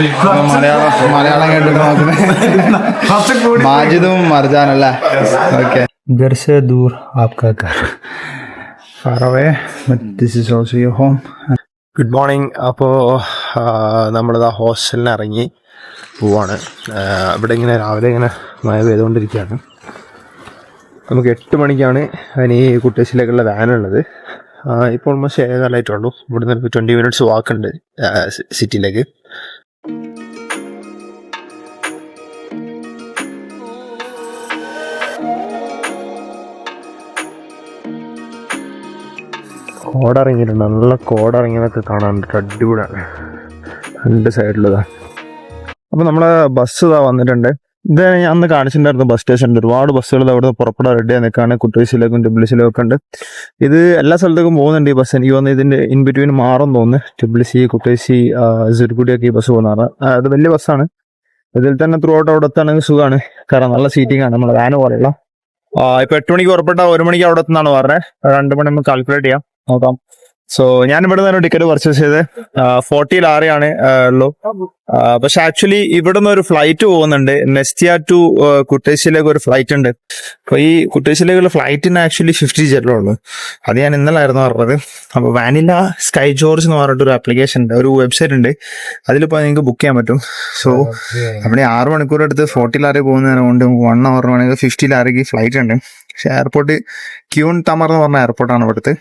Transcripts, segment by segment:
മലയാളം കേട്ടിട്ട് നോക്കുന്നത് മാജിദും മർജാൻ അല്ലേ? ഓക്കെ. घर से दूर आपका घर, far away, but this is also your home. Good morning. അപ്പോൾ നമ്മളിതാ ഹോസ്റ്റലിൽ ഇറങ്ങി പോവാണ്. ഇവിടെ ഇങ്ങനെ രാവിലെ ഇങ്ങനെ മഴ പെയ്തുകൊണ്ടിരിക്കുകയാണ്. നമുക്ക് 8 മണിക്കാണ് അതിന് ഈ കുട്ടേശ്ശിയിലേക്കുള്ള വാനുള്ളത്. ഇപ്പോൾ ഓൾമോസ്റ്റ് 7:15 ഇവിടെ നിന്ന് 20 minutes വാക്കുണ്ട് സിറ്റിയിലേക്ക്. കോടിറങ്ങിയിട്ടുണ്ട്, നല്ല കോടിറങ്ങിയതൊക്കെ കാണാനുണ്ട്, അടിപൊളിയാണ് രണ്ട് സൈഡിലതാണ്. അപ്പോൾ നമ്മളെ ബസ് ഇതാ വന്നിട്ടുണ്ട്. ഇത് ഞാൻ അന്ന് കാണിച്ചിട്ടുണ്ടായിരുന്നു ബസ് സ്റ്റേഷനിൽ ഒരുപാട് ബസ്സുകൾ അവിടെ പുറപ്പെടാൻ റെഡിയായി നിൽക്കുകയാണ്. കുട്ടേശ്ശിയിലേക്കും ടിബ്ലിസിലേക്കും ഒക്കെ ഉണ്ട്. ഇത് എല്ലാ സ്ഥലത്തേക്കും പോകുന്നുണ്ട് ഈ ബസ്. എനിക്ക് തോന്നുന്നു ഇതിൻ്റെ ഇൻ ബിറ്റ്വീൻ മാറും തോന്നുന്നു. ടിബ്ലിസി, കുട്ടേശ്ശി, സിർഗുഡിയൊക്കെ ഈ ബസ് പോകുന്നതാണ്. അത് വലിയ ബസ്സാണ്. ഇതിൽ തന്നെ ത്രൂ ഔട്ട് അവിടെ എത്താണെങ്കിൽ സുഖമാണ്, കാരണം നല്ല സീറ്റിംഗ് ആണ്. നമ്മുടെ വാന് പോലെയുള്ള. ഇപ്പോൾ 8 മണിക്ക് പുറപ്പെട്ടാൽ 1 മണിക്ക് അവിടെ എത്തുന്നതാണ് പറഞ്ഞത്. 2 മണി നമുക്ക് കാൽക്കുലേറ്റ് ചെയ്യാം, നോക്കാം. സോ ഞാൻ ഇവിടെ നിന്ന് ടിക്കറ്റ് പർച്ചേസ് ചെയ്ത് 40 ലാറിയാണ് ഉള്ളൂ. പക്ഷെ ആക്ച്വലി ഇവിടെ നിന്ന് ഒരു ഫ്ലൈറ്റ് പോകുന്നുണ്ട്, നെസ്റ്റിയ ടു കുട്ടേശ്ശിയിലേക്ക് ഒരു ഫ്ലൈറ്റ് ഉണ്ട്. അപ്പൊ ഈ കുട്ടേശ്ശിയിലേക്കുള്ള ഫ്ലൈറ്റിന് ആക്ച്വലി 50 ജെറ്റുള്ളൂ. അത് ഞാൻ ഇന്നലായിരുന്നു പറഞ്ഞത്. അപ്പൊ വാനില സ്കൈ ജോർജ് എന്ന് പറഞ്ഞിട്ടൊരു ആപ്ലിക്കേഷൻ ഉണ്ട്, ഒരു വെബ്സൈറ്റ് ഉണ്ട്, അതിലിപ്പോൾ നിങ്ങൾക്ക് ബുക്ക് ചെയ്യാൻ പറ്റും. സോ അവിടെ 6 മണിക്കൂർ എടുത്ത് 40 ലാറി പോകുന്നതിനെ കൊണ്ട് 1 hour വേണമെങ്കിൽ 50 ലാറിക്ക് ഫ്ലൈറ്റ് ഉണ്ട്. പക്ഷെ എയർപോർട്ട് ക്യൂൺ തമർ എന്ന് പറഞ്ഞ എയർപോർട്ടാണ് ഇവിടുത്തെ,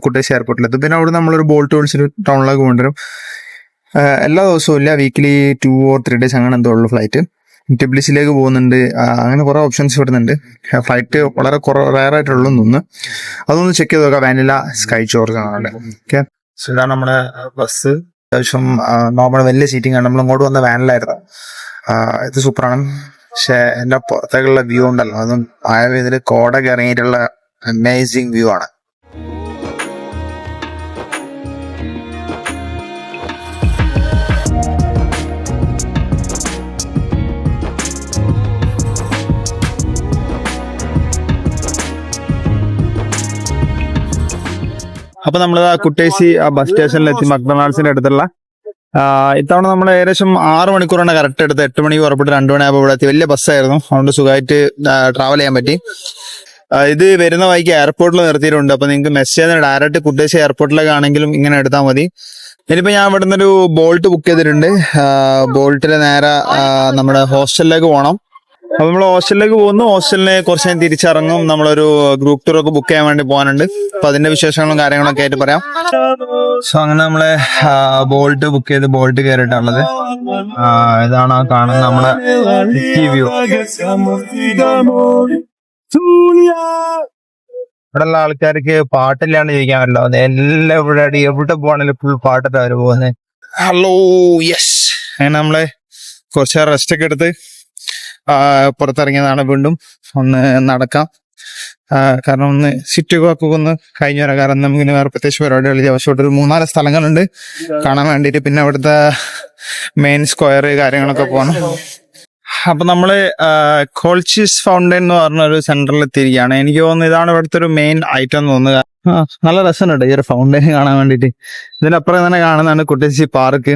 കുട്ടേശ്ശി എയർപോർട്ടിലെത്തും. പിന്നെ അവിടെ നമ്മളൊരു ബോൾട്ട് വിളിച്ചൊരു ടൗണിലേക്ക് കൊണ്ടുവരും. എല്ലാ ദിവസവും ഇല്ല, വീക്കിലി 2 or 3 days അങ്ങനെ എന്തോ ഉള്ളു ഫ്ലൈറ്റ്. ടിബ്ലിസിലേക്ക് പോകുന്നുണ്ട്. അങ്ങനെ കുറേ ഓപ്ഷൻസ് വരുന്നുണ്ട്. ഫ്ലൈറ്റ് വളരെ റയറായിട്ടുള്ളൂ തോന്നുന്നു. അതൊന്ന് ചെക്ക് ചെയ്ത് നോക്കാം. വാനില സ്കൈ ജോർജ് ആണ് അവിടെ. ഓക്കെ. സോ ഇതാണ് നമ്മുടെ ബസ്. അത്യാവശ്യം നോർമൽ വലിയ സീറ്റിംഗ് ആണ്. നമ്മൾ ഇങ്ങോട്ട് വന്ന വാനിലായിരുന്നു. ഇത് സൂപ്പറാണ്. പക്ഷെ എൻ്റെ പുറത്തേക്കുള്ള വ്യൂ ഉണ്ടല്ലോ, അതും ഇതിൽ കോടൊക്കെ ഇറങ്ങിയിട്ടുള്ള അമേസിങ് വ്യൂ ആണ്. അപ്പൊ നമ്മൾ കുട്ടേശ്ശി ബസ് സ്റ്റേഷനിലെത്തി, മക്ഡൊണാൾഡ്സിന്റെ അടുത്തുള്ള. ഇത്തവണ നമ്മൾ ഏകദേശം 6 മണിക്കൂറാണ് കറക്റ്റ് എടുത്ത്. 8 മണിക്ക് പുറപ്പെട്ട് 2 മണിയാകുമ്പോൾ ഇവിടെ എത്തി. വലിയ ബസ്സായിരുന്നു, അതുകൊണ്ട് സുഖമായിട്ട് ട്രാവൽ ചെയ്യാൻ പറ്റി. ഇത് വരുന്ന വഴിക്ക് എയർപോർട്ടിൽ നിർത്തിയിട്ടുണ്ട്. അപ്പൊ നിങ്ങൾക്ക് മെസ്സേജ് ഡയറക്റ്റ് കുട്ടേശ്ശി എയർപോർട്ടിലേക്ക് ആണെങ്കിലും ഇങ്ങനെ എടുത്താൽ മതി. ഇനിയിപ്പോ ഞാൻ ഇവിടെ നിന്നൊരു ബോൾട്ട് ബുക്ക് ചെയ്തിട്ടുണ്ട്. ബോൾട്ടിൽ നേരെ നമ്മുടെ ഹോസ്റ്റലിലേക്ക് പോകണം. അപ്പൊ നമ്മൾ ഹോസ്റ്റലിലേക്ക് പോകുന്നു. ഹോസ്റ്റലിന് കുറച്ച് നേരം തിരിച്ചിറങ്ങും. നമ്മളൊരു ഗ്രൂപ്പ് ടൂർ ഒക്കെ ബുക്ക് ചെയ്യാൻ വേണ്ടി പോകാനുണ്ട്. അപ്പൊ അതിന്റെ വിശേഷങ്ങളും കാര്യങ്ങളൊക്കെ ആയിട്ട് പറയാം. സോ അങ്ങനെ നമ്മളെ ബോൾട്ട് ബുക്ക് ചെയ്ത് ബോൾട്ട് കയറിയിട്ടുള്ളത്. ഇതാണ് ആ കാണുന്ന നമ്മുടെ സിറ്റി വ്യൂ. ഇവിടെയുള്ള ആൾക്കാർക്ക് പാട്ടില്ലാണ്ട് ജീവിക്കാൻ പറ്റില്ല. എല്ലാം എവിടെ പോകണമെങ്കിലും ഫുൾ പാട്ടിട്ട് അവര് പോകുന്നത്. Hello, yes. അങ്ങനെ നമ്മള് കുറച്ച് റെസ്റ്റ് ഒക്കെ എടുത്ത് പുറത്തിറങ്ങിയതാണ്. വീണ്ടും ഒന്ന് നടക്കാം, കാരണം ഒന്ന് സിറ്റി വാക്ക് ഒന്ന് കഴിഞ്ഞു വരാം. കാരണം നമുക്കിനി വേറെ പ്രത്യേകിച്ച് പരിപാടികളില്ല. പക്ഷെ ഇവിടെ ഒരു 3-4 സ്ഥലങ്ങളുണ്ട് കാണാൻ വേണ്ടിയിട്ട്. പിന്നെ അവിടുത്തെ മെയിൻ സ്ക്വയർ കാര്യങ്ങളൊക്കെ പോകണം. അപ്പൊ നമ്മള് കോൾച്ചിസ് ഫൗണ്ടൈൻ എന്ന് പറഞ്ഞൊരു സെന്ററിൽ എത്തിയിരിക്കുകയാണ്. എനിക്ക് തോന്നുന്നു ഇതാണ് ഇവിടുത്തെ ഒരു മെയിൻ ഐറ്റം എന്ന് തോന്നുന്നത്. നല്ല രസമുണ്ട് ഈ ഒരു ഫൗണ്ടൈൻ കാണാൻ വേണ്ടിയിട്ട്. ഇതിനപ്പുറം തന്നെ കാണുന്നതാണ് കുട്ടേശ്ശി park.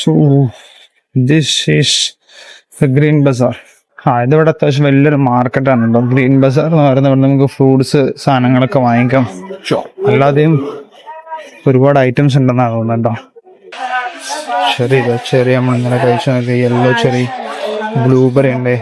So this is the Green Bazaar. ഇതിവിടെ അത്യാവശ്യം വലിയൊരു മാർക്കറ്റാണ് കേട്ടോ. ഗ്രീൻ ബസാർ എന്ന് പറയുന്നത് ഇവിടെ നമുക്ക് ഫ്രൂട്ട്സ് സാധനങ്ങളൊക്കെ വാങ്ങിക്കാം. അല്ലാതെയും ഒരുപാട് ഐറ്റംസ് ഉണ്ടെന്നാണ് തോന്നുന്നത് കേട്ടോ. ചെറിയ നമ്മളിങ്ങനെ കഴിച്ചു നോക്കി. യെല്ലോ ചെറി, ബ്ലൂബെറി ഉണ്ട്.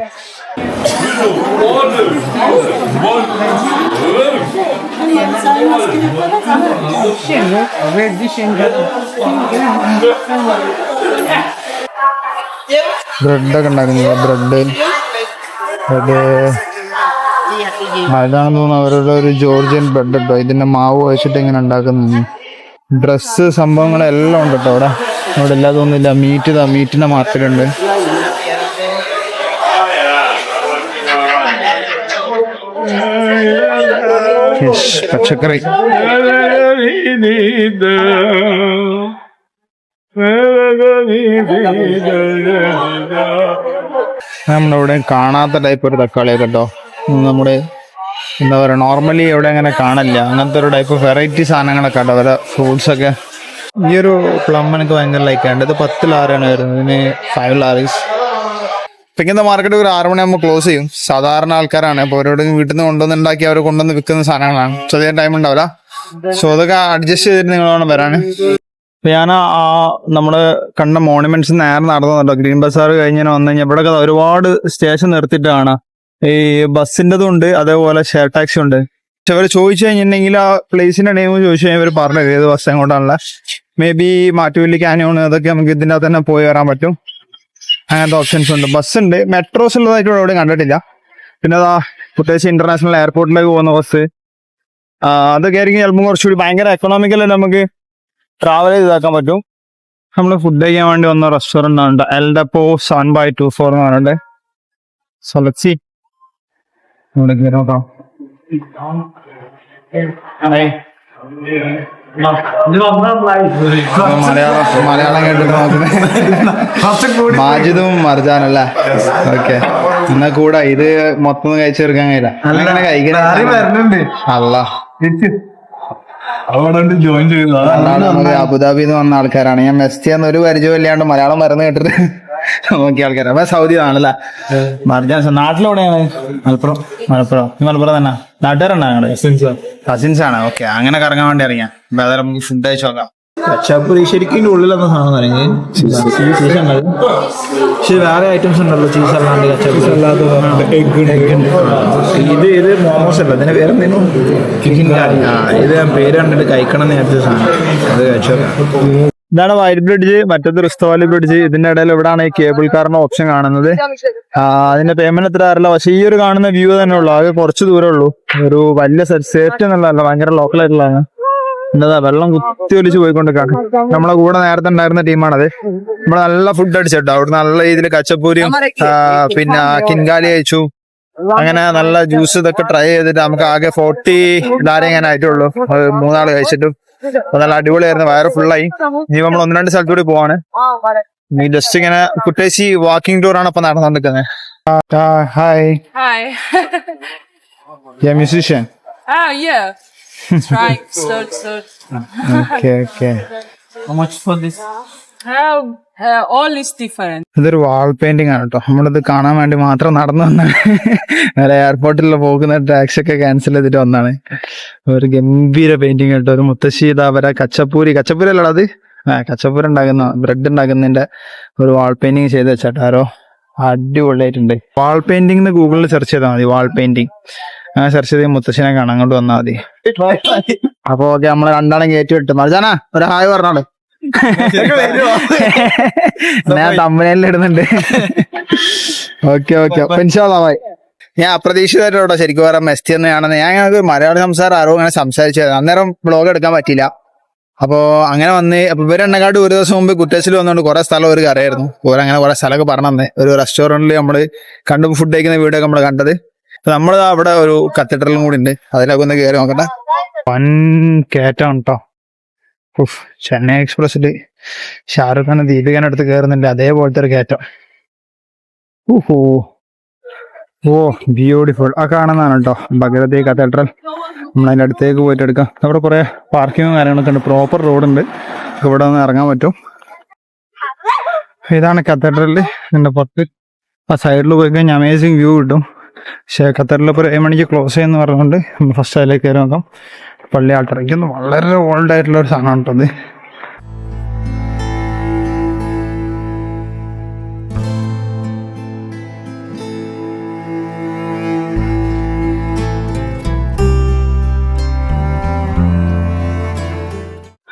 ബ്രെഡൊക്കെ ഉണ്ടാക്കുന്നില്ല. ബ്രെഡ് അതാണെന്ന് തോന്നുന്നു അവരുടെ ഒരു ജോർജിയൻ ബ്രെഡ് കേട്ടോ. ഇതിന്റെ മാവ് വെച്ചിട്ട് ഇങ്ങനെ ഉണ്ടാക്കുന്നത്. ഡ്രസ്സ് സംഭവങ്ങളെല്ലാം ഉണ്ട് കേട്ടോ അവിടെ. അവിടെ ഇല്ലാതെ ഒന്നുമില്ല. മീറ്റിന്റെ മാർക്കറ്റ് ഉണ്ട്. പച്ചക്കറി. നമ്മളിവിടെ കാണാത്ത ടൈപ്പ് ഒരു തക്കാളിയൊക്കെ കേട്ടോ. നമ്മുടെ എന്താ പറയുക, നോർമലി ഇവിടെ അങ്ങനെ കാണില്ല അങ്ങനത്തെ ഒരു ടൈപ്പ് വെറൈറ്റി സാധനങ്ങളൊക്കെ കേട്ടോ. അവരുടെ ഫ്രൂട്ട്സ് ഒക്കെ. ഈ ഒരു പ്ലം എനിക്ക് ഭയങ്കര ലൈക്കാണ്ട്. ഇത് 10 ലാറാണ് വരുന്നത്, ഇതിന് 5 ലാറീസ്. ഇപ്പോഴത്തെ മാർക്കറ്റ് ഒരു 6 മണിയാകുമ്പോൾ ക്ലോസ് ചെയ്യും. സാധാരണ ആൾക്കാരാണ്, അപ്പോൾ അവരോട് വീട്ടിൽ നിന്ന് കൊണ്ടുവന്നുണ്ടാക്കി അവർ കൊണ്ടുവന്ന് വിൽക്കുന്ന സാധനങ്ങളാണ്. സോ അധികം ടൈം ഉണ്ടാവില്ല. സോ അതൊക്കെ അഡ്ജസ്റ്റ് ചെയ്തിട്ട് നിങ്ങൾ വേണം വരാൻ. ഞാൻ നമ്മള് കണ്ട മോണുമെന്റ്സ് നേരെ നടന്നുണ്ടോ. ഗ്രീൻ ബസാർ കഴിഞ്ഞാൽ വന്നു കഴിഞ്ഞാൽ ഇവിടെ ഒരുപാട് സ്റ്റേഷൻ നിർത്തിയിട്ടാണ്. ഈ ബസ്സിൻ്റെതും ഉണ്ട്, അതേപോലെ ഷെയർ ടാക്സി ഉണ്ട്. പക്ഷെ അവർ ചോദിച്ചു കഴിഞ്ഞിട്ടുണ്ടെങ്കിൽ ആ പ്ലേസിന്റെ നെയിം ചോദിച്ചു കഴിഞ്ഞാൽ ഇവർ പറഞ്ഞത് ഏത് ബസ് എങ്ങോട്ടാണല്ല. മേ ബി മാറ്റുവല്ലി, കാനിയോൺ, അതൊക്കെ നമുക്ക് ഇതിൻ്റെ അകത്ത് തന്നെ പോയി വരാൻ പറ്റും. അങ്ങനത്തെ ഓപ്ഷൻസ് ഉണ്ട്. ബസ് ഉണ്ട്, മെട്രോസ് ഉള്ളതായിട്ട് ഇവിടെ കണ്ടിട്ടില്ല. പിന്നെ അതാ കുട്ടേശ്ശി ഇന്റർനാഷണൽ എയർപോർട്ടിലേക്ക് പോകുന്ന ബസ്, അതൊക്കെ ആയിരിക്കും ചിലപ്പോൾ കുറച്ചുകൂടി ഭയങ്കര എക്കണോമിക്കൽ നമുക്ക് ട്രാവൽ ചെയ്താക്കാൻ പറ്റും. നമ്മൾ ഫുഡ് കഴിക്കാൻ വേണ്ടി വന്ന റെസ്റ്റോറൻ്റ് ആണ് എൽഡപ്പോ 7x24 എന്ന് പറഞ്ഞിട്ട്. So let's see. ഇവിടെ കയറി നോക്കാം. മലയാളം കേട്ടിട്ട് നോക്കുന്നത് മാജിദും മർജാനല്ലേ. ഓക്കെ, എന്നാ കൂടെ ഇത് മൊത്തം കഴിച്ചെടുക്കാൻ കഴിയില്ല. അങ്ങനെ കഴിക്കുന്നുണ്ട്. അല്ല, ജോയിൻ ചെയ്തു. അബുദാബിന്ന് വന്ന ആൾക്കാരാണ്. ഞാൻ മെസ്സിന്ന് ഒരു പരിചയം ഇല്ലാണ്ട് മലയാളം മരുന്ന് കേട്ടിട്ട് നോക്കിയ ആൾക്കാരാണ്. അപ്പൊ സൗദി ആണല്ലേ. മർജാൻ നാട്ടിലെവിടെയാണ്? മലപ്പുറം. മലപ്പുറം തന്നെ. നാട്ടുകാരാണ് ഞങ്ങള്, കസിൻസ് ആണ്. ഓക്കെ, അങ്ങനെ കറങ്ങാൻ വേണ്ടി ഇറങ്ങിയാ. അപ്പൊ അതായത് നമുക്ക് ഫുഡ് കഴിച്ചു നോക്കാം. കച്ചാപ്പൂരി ശരിക്കും ഉള്ളിലെന്ന സാധനം തുടങ്ങി ചീസ് ഉണ്ടത്. പക്ഷെ വേറെ ഐറ്റംസ് ഉണ്ടല്ലോ, ചീസ് അല്ലാണ്ട് കച്ചാപ്പൂരി അല്ലാതെ ഇത് മോമോസ് അല്ല, ഇതിന്റെ പേരെന്തേനു? ചിക്കൻ കറി. ഇത് പേര് കണ്ടിട്ട് കഴിക്കണം നേരത്തെ സാധനം. അത് കഴിച്ചോക്കാം. ഇതാണ് വൈറ്റ് ബ്രിഡ്ജ്, മറ്റേത് റിസ്തവാലി ബ്രിഡ്ജ്. ഇതിന്റെ ഇടയിൽ എവിടെയാണ് ഈ കേബിൾ കാറിന്റെ ഓപ്ഷൻ കാണുന്നത്. അതിന്റെ പേയ്മെന്റ് എത്ര അറിയില്ല. പക്ഷെ ഈ ഒരു കാണുന്ന വ്യൂ തന്നെ ഉള്ളു. അത് കുറച്ച് ദൂരമേ ഉള്ളൂ. ഒരു വലിയ സേഫ്റ്റി എന്നുള്ളതല്ല, ഭയങ്കര ലോക്കൽ ആയിട്ടുള്ളതാണ്. എന്താ വെള്ളം കുത്തി ഒലിച്ച് പോയിക്കൊണ്ടിരിക്കാണ്. നമ്മളെ കൂടെ നേരത്തെ ഉണ്ടായിരുന്ന ടീമാണത്. നമ്മള് നല്ല ഫുഡ് അടിച്ചിട്ടോ. അവിടെ നല്ല രീതിയിൽ കച്ചപ്പൂരിയും പിന്നെ കിൻകാലി കഴിച്ചു. അങ്ങനെ നല്ല ജ്യൂസ് ഇതൊക്കെ ട്രൈ ചെയ്തിട്ട് നമുക്ക് ആകെ 40 ലാരം ഇങ്ങനെ ആയിട്ടുള്ളൂ. 3 നാൾ കഴിച്ചിട്ടും നല്ല അടിപൊളിയായിരുന്നു. വയറ് ഫുള്ളായി. ഇനി നമ്മൾ 1-2 സ്ഥലത്തൂടി പോവാണ്. നീ ജസ്റ്റ് ഇങ്ങനെ കുട്ടേശ്ശി വാക്കിംഗ് ടൂർ ആണ് ഇപ്പൊ നടന്നുകൊണ്ടിരിക്കുന്നത്. Hi. Hi. Musician. Yeah. Trying so. Okay. How much for this? All is different. ഇതൊരു വാൾ പെയിന്റിംഗ് ആണ് കേട്ടോ. നമ്മളിത് കാണാൻ വേണ്ടി മാത്രം നടന്നു വന്നാണ്. വേറെ എയർപോർട്ടിൽ പോകുന്ന ടാക്സി ഒക്കെ ക്യാൻസൽ ചെയ്തിട്ട് വന്നാണ്. ഒരു ഗംഭീര പെയിന്റിങ് കേട്ടോ. ഒരു മുത്തശ്ശി ഇതാ കച്ചപ്പൂരി അല്ലടാ അത്. കച്ചപ്പൂരി ഉണ്ടാക്കുന്ന ബ്രെഡ് ഉണ്ടാക്കുന്നതിന്റെ ഒരു വാൾ പെയിന്റിങ് ചെയ്ത് വെച്ചാട്ടോ. അടിപൊളിയായിട്ടുണ്ട്. വാൾ പെയിന്റിംഗ് ഗൂഗിളിൽ സെർച്ച് ചെയ്താൽ മതി. വാൾ പെയിന്റിങ് അങ്ങനെ സെർച്ച് ചെയ്ത് മുത്തശ്ശിനെ കാണാൻ അങ്ങോട്ട് വന്നാൽ മതി. അപ്പൊ ഓക്കെ, നമ്മള് രണ്ടാളും കയറ്റി വിട്ടു. മർജാന ഒരു ഹായ് പറഞ്ഞോളൂ. ഞാൻ തമ്പനയിൽ ഇടുന്നുണ്ട്. ഓക്കെ. ഞാൻ അപ്രതീക്ഷിതമായിട്ടോ ശരിക്കും പറയാം മെസ്സി തന്നെയാണെന്ന്. ഞാൻ ഞങ്ങൾക്ക് മലയാള സംസാരം ആരോ അങ്ങനെ സംസാരിച്ചത്. അന്നേരം വ്ളോഗ് എടുക്കാൻ പറ്റിയില്ല. അപ്പോ അങ്ങനെ വന്ന് അപ്പൊ ഇവരെന്നെക്കാട്ട് ഒരു ദിവസം മുമ്പ് കുറ്റേശ്ശിൽ വന്നുകൊണ്ട് കുറെ സ്ഥലം ഒരു അറിയായിരുന്നു. ഓരങ്ങനെ കുറെ സ്ഥലമൊക്കെ പറഞ്ഞു തന്നെ. ഒരു റെസ്റ്റോറന്റിൽ നമ്മള് കണ്ടു ഫുഡ് കഴിക്കുന്ന വീഡിയോ ഒക്കെ നമ്മള് കണ്ടത്. നമ്മൾ അവിടെ ഒരു കത്തീഡ്രലും കൂടി ഉണ്ട്, അതിലൊക്കെ ഒന്ന് കയറി നോക്കട്ടെ. വൻ കയറ്റാണ് കേട്ടോ. ചെന്നൈ എക്സ്പ്രസിൽ ഷാറുഖ് ഖാൻ ദീപികയുടെ അടുത്ത് കയറുന്നുണ്ട്, അതേപോലത്തെ ഒരു കയറ്റം. ഓ ബ്യൂട്ടിഫുൾ. ആ കാണുന്നതാണ് കേട്ടോ ഭഗവതി കത്തീഡ്രൽ. നമ്മളതിൻ്റെ അടുത്തേക്ക് പോയിട്ട് എടുക്കാം. അവിടെ കുറെ പാർക്കിങ്ങും കാര്യങ്ങളൊക്കെ ഉണ്ട്. പ്രോപ്പർ റോഡുണ്ട്, ഇവിടെ നിന്ന് ഇറങ്ങാൻ പറ്റും. ഇതാണ് കത്തീഡ്രലിൽ. ഇതിന്റെ പുറത്ത് ആ സൈഡിൽ പോയി കഴിഞ്ഞാൽ അമേസിങ് വ്യൂ കിട്ടും. പക്ഷേ ഖത്തറിൽ ഇപ്പോൾ 7 മണിക്ക് ക്ലോസ് ചെയ്യുമെന്ന് പറഞ്ഞുകൊണ്ട് നമ്മൾ ഫസ്റ്റ് അതിലേക്ക് കയറി നോക്കാം. പള്ളി ആൾട്ടറയ്ക്കൊന്നും വളരെ ഓൾഡ് ആയിട്ടുള്ള ഒരു സാധനമാണ് കേട്ടോ അത്.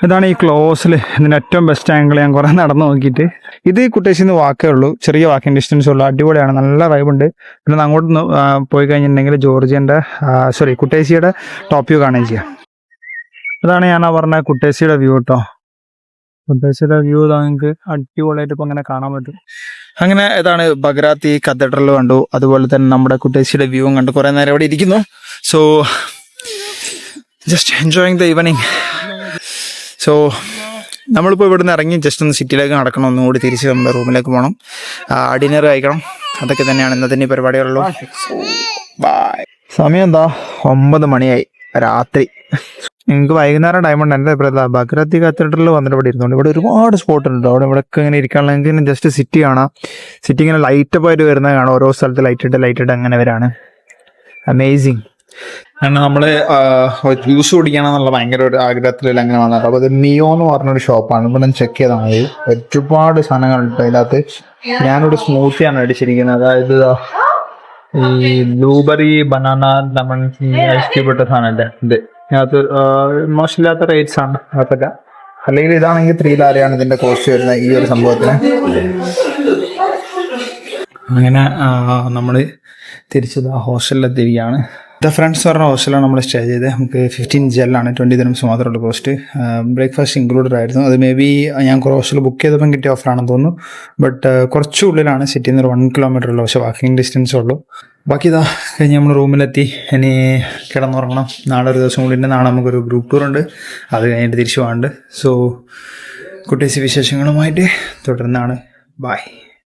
ഇതാണ് ഈ ക്ലോസിൽ ഇതിൻ്റെ ഏറ്റവും ബെസ്റ്റ് ആംഗിൾ. ഞാൻ കുറെ നടന്നു നോക്കിയിട്ട് ഇത് കുട്ടേശ്ശിന്ന് വാക്കേ ഉള്ളൂ, ചെറിയ വാക്കിംഗ് ഡിസ്റ്റൻസ് ഉള്ളൂ. അടിപൊളിയാണ്, നല്ല വൈബുണ്ട്. പിന്നെ അങ്ങോട്ട് പോയി കഴിഞ്ഞിട്ടുണ്ടെങ്കിൽ ജോർജിയൻ്റെ കുട്ടേശ്ശിയുടെ ടോപ്പ് വ്യൂ കാണുകയും ചെയ്യാം. ഇതാണ് ഞാൻ പറഞ്ഞ കുട്ടേശ്ശിയുടെ വ്യൂ കേട്ടോ. കുട്ടേശ്ശിയുടെ വ്യൂ നിങ്ങൾക്ക് അടിപൊളിയായിട്ട് ഇപ്പം അങ്ങനെ കാണാൻ പറ്റും. അങ്ങനെ ഇതാണ് ബഗ്രാത്തി കത്തീഡ്രൽ കണ്ടു, അതുപോലെ തന്നെ നമ്മുടെ കുട്ടേശ്ശിയുടെ വ്യൂവും കണ്ടു. കുറെ നേരം ഇവിടെ ഇരിക്കുന്നു. So just enjoying the evening. So നമ്മളിപ്പോൾ ഇവിടുന്ന് ഇറങ്ങി ജസ്റ്റ് ഒന്ന് സിറ്റിയിലേക്ക് നടക്കണം, ഒന്നും കൂടി തിരിച്ച് നമ്മുടെ റൂമിലേക്ക് പോകണം, ഡിന്നർ കഴിക്കണം. അതൊക്കെ തന്നെയാണ് ഇന്നത്തെ പരിപാടികളുള്ളൂ. ബൈ. സമയം എന്താ 9 മണിയായി രാത്രി. നിങ്ങൾക്ക് വൈകുന്നേരം ടൈം ഉണ്ട്. എൻ്റെ അഭിപ്രായത്തിൽ ബക്രത്തി കത്തീഡ്രലിൽ വന്നിട്ട് ഇവിടെ ഇരുന്നുണ്ട്. ഇവിടെ ഒരുപാട് സ്പോട്ട് ഉണ്ട്. അവിടെ ഇവിടെയൊക്കെ ഇങ്ങനെ ഇരിക്കാനുള്ള നിങ്ങൾക്ക് ജസ്റ്റ് സിറ്റി കാണാം. സിറ്റി ഇങ്ങനെ ലൈറ്റപ്പ് ആയിട്ട് വരുന്നത് കാണാം. ഓരോ സ്ഥലത്ത് ലൈറ്റ് ഇട്ട് അങ്ങനെ വരാണ്. അമേസിങ്. കാരണം നമ്മൾ ജ്യൂസ് കുടിക്കണം എന്നുള്ള ഭയങ്കര ഒരു ആഗ്രഹത്തിൽ അങ്ങനെ വന്നത്. അപ്പോൾ അത് നിയോ എന്ന് പറഞ്ഞൊരു ഷോപ്പാണ്. ഇവിടെ ചെക്ക് ചെയ്താണ്. ഒരുപാട് സാധനങ്ങളുണ്ട് അതിനകത്ത്. ഞാനൊരു സ്മൂത്തിയാണ് അടിച്ചിരിക്കുന്നത്. അതായത് ഈ blueberry banana lemon ice cube ഇട്ട സാധനമല്ലേ ഇത്. അതിനകത്ത് മോശമില്ലാത്ത റേറ്റ്സ് ആണ് അതൊക്കെ. അല്ലെങ്കിൽ ഇതാണെങ്കിൽ 3 ലാരയാണ് ഇതിന്റെ കോസ്റ്റ് വരുന്നത് ഈ ഒരു സംഭവത്തിന്. അങ്ങനെ നമ്മൾ തിരിച്ചത് ഹോസ്റ്റലിലെത്തിയിരിക്കുകയാണ്. ദ ഫ്രണ്ട്സ് പറഞ്ഞ ഹോസ്റ്റലാണ് നമ്മൾ സ്റ്റേ ചെയ്തത്. നമുക്ക് 15 ജെല്ലാണ്, 20 ദിനംസ് മാത്രമുള്ള കോസ്റ്റ്. ബ്രേക്ക്ഫാസ്റ്റ് ഇൻക്ലൂഡഡ് ആയിരുന്നു. അത് മേ ബി ഞാൻ ഹോസ്റ്റൽ ബുക്ക് ചെയ്തപ്പം കിട്ടിയ ഓഫറാണെന്ന് തോന്നുന്നു. ബട്ട് കുറച്ചുള്ളിലാണ്, സിറ്റിയിൽ നിന്ന് ഒരു 1 കിലോമീറ്റർ ഉള്ളൂ. പക്ഷേ വാക്കിംഗ് ഡിസ്റ്റൻസേ ഉള്ളൂ. ബാക്കി ഇതാ കഴിഞ്ഞ് നമ്മൾ റൂമിലെത്തി. ഇനി കിടന്നുറങ്ങണം. നാളെ ഒരു ദിവസം കൂടി ഉണ്ട്. നാളെ നമുക്കൊരു ഗ്രൂപ്പ് ടൂർ ഉണ്ട്. അത് കഴിഞ്ഞിട്ട് തിരിച്ചു പോകാനുണ്ട്. സോ കുട്ടീസ് വിശേഷങ്ങളുമായിട്ട് തുടർന്നാണ്. ബൈ.